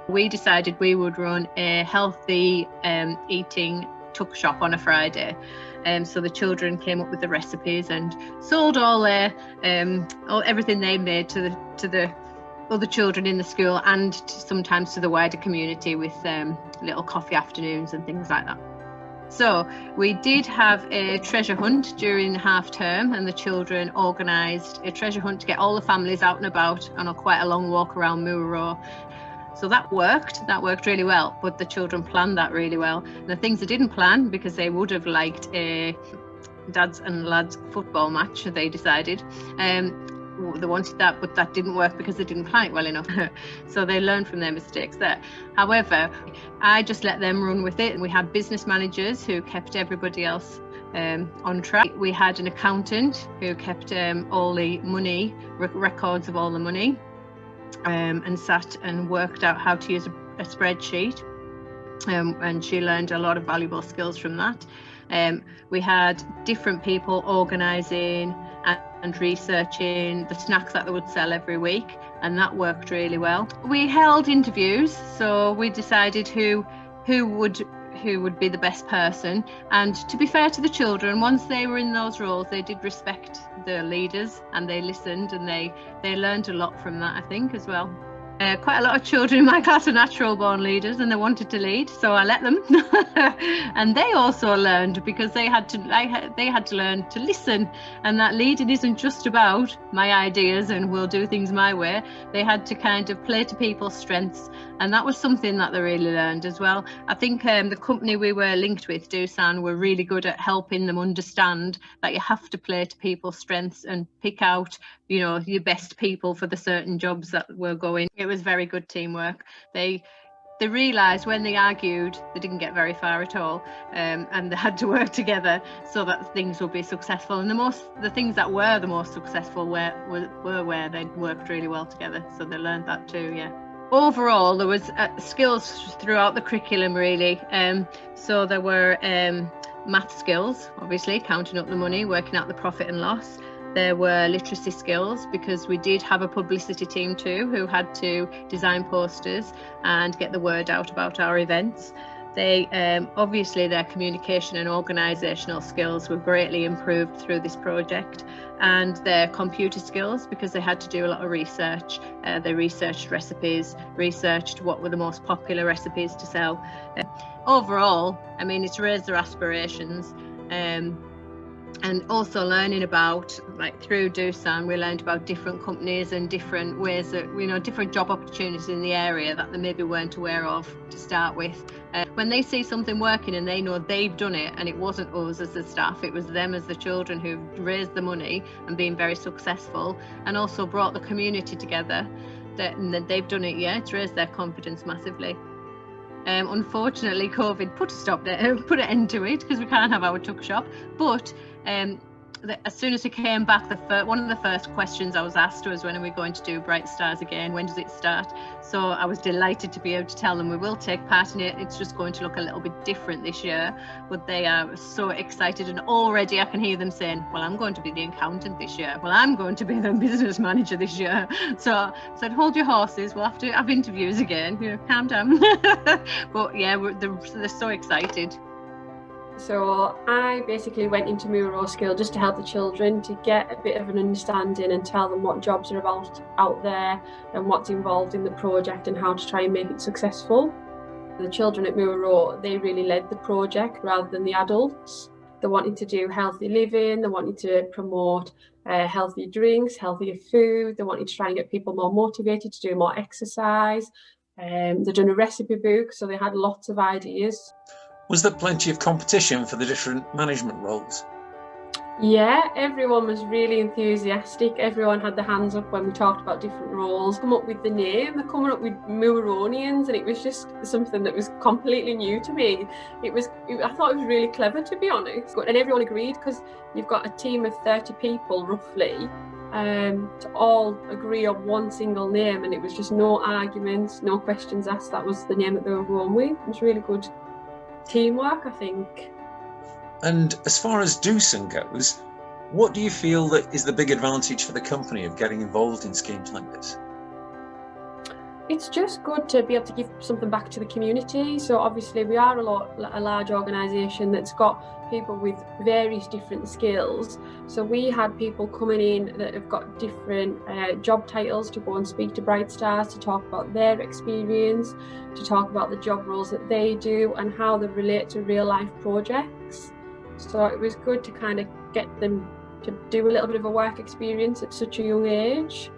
We decided we would run a healthy eating tuck shop on a Friday. So the children came up with the recipes and sold all their everything they made to the other children in the school, and sometimes to the wider community with little coffee afternoons and things like that. So we did have a treasure hunt during half term, and the children organised a treasure hunt to get all the families out and about on quite a long walk around Moor. So that worked really well, but the children planned that really well. And the things they didn't plan, because they would have liked a dads and lads football match, they decided. They wanted that, but that didn't work because they didn't plan it well enough. So they learned from their mistakes there. However, I just let them run with it. We had business managers who kept everybody else on track. We had an accountant who kept all the money, records of all the money, and sat and worked out how to use a spreadsheet. And she learned a lot of valuable skills from that. We had different people organising and researching the snacks that they would sell every week, and that worked really well. We held interviews, so we decided who would be the best person. And to be fair to the children, once they were in those roles, they did respect the leaders and they listened, and they learned a lot from that, I think, as well. Quite a lot of children in my class are natural born leaders, and they wanted to lead, so I let them. And they also learned, because they had to learn to listen, and that leading isn't just about my ideas and we'll do things my way. They had to kind of play to people's strengths, and that was something that they really learned as well. I think the company we were linked with, Doosan, were really good at helping them understand that you have to play to people's strengths and pick out, your best people for the certain jobs that were going. It was very good teamwork. They realised when they argued, they didn't get very far at all, and they had to work together so that things would be successful. And the things that were the most successful were where they worked really well together. So they learned that too, yeah. Overall, there was skills throughout the curriculum, really. So there were math skills, obviously, counting up the money, working out the profit and loss. There were literacy skills, because we did have a publicity team too who had to design posters and get the word out about our events. They obviously, their communication and organisational skills were greatly improved through this project, and their computer skills, because they had to do a lot of research. They researched recipes, researched what were the most popular recipes to sell. Overall, I mean, it's raised their aspirations. And also learning about, like through Doosan, we learned about different companies and different ways that, different job opportunities in the area that they maybe weren't aware of to start with. When they see something working and they know they've done it, and it wasn't us as the staff, it was them as the children who raised the money and been very successful, and also brought the community together, that they've done it, it's raised their confidence massively. Unfortunately, COVID put an end to it, because we can't have our tuck shop. But as soon as we came back, one of the first questions I was asked was, when are we going to do Bright Stars again? When does it start? So I was delighted to be able to tell them we will take part in it. It's just going to look a little bit different this year, but they are so excited, and already I can hear them saying, well, I'm going to be the accountant this year. Well, I'm going to be the business manager this year. So I said, hold your horses, we'll have to have interviews again. Calm down. But yeah, they're so excited. So I basically went into Moor Skill just to help the children to get a bit of an understanding and tell them what jobs are about out there and what's involved in the project and how to try and make it successful. The children at Moor, they really led the project rather than the adults. They wanted to do healthy living, they wanted to promote healthy drinks, healthier food, they wanted to try and get people more motivated to do more exercise. They've done a recipe book, so they had lots of ideas. Was there plenty of competition for the different management roles? Yeah, everyone was really enthusiastic. Everyone had their hands up when we talked about different roles. Come up with the name, they're coming up with Mooronians, and it was just something that was completely new to me. I thought it was really clever, to be honest. And everyone agreed, because you've got a team of 30 people roughly, to all agree on one single name, and it was just no arguments, no questions asked. That was the name that they were going with. It was really good teamwork, I think. And as far as Doosan goes, what do you feel that is the big advantage for the company of getting involved in schemes like this? It's just good to be able to give something back to the community. So obviously we are a large organisation that's got people with various different skills. So we had people coming in that have got different job titles to go and speak to Bright Stars, to talk about their experience, to talk about the job roles that they do and how they relate to real life projects. So it was good to kind of get them to do a little bit of a work experience at such a young age.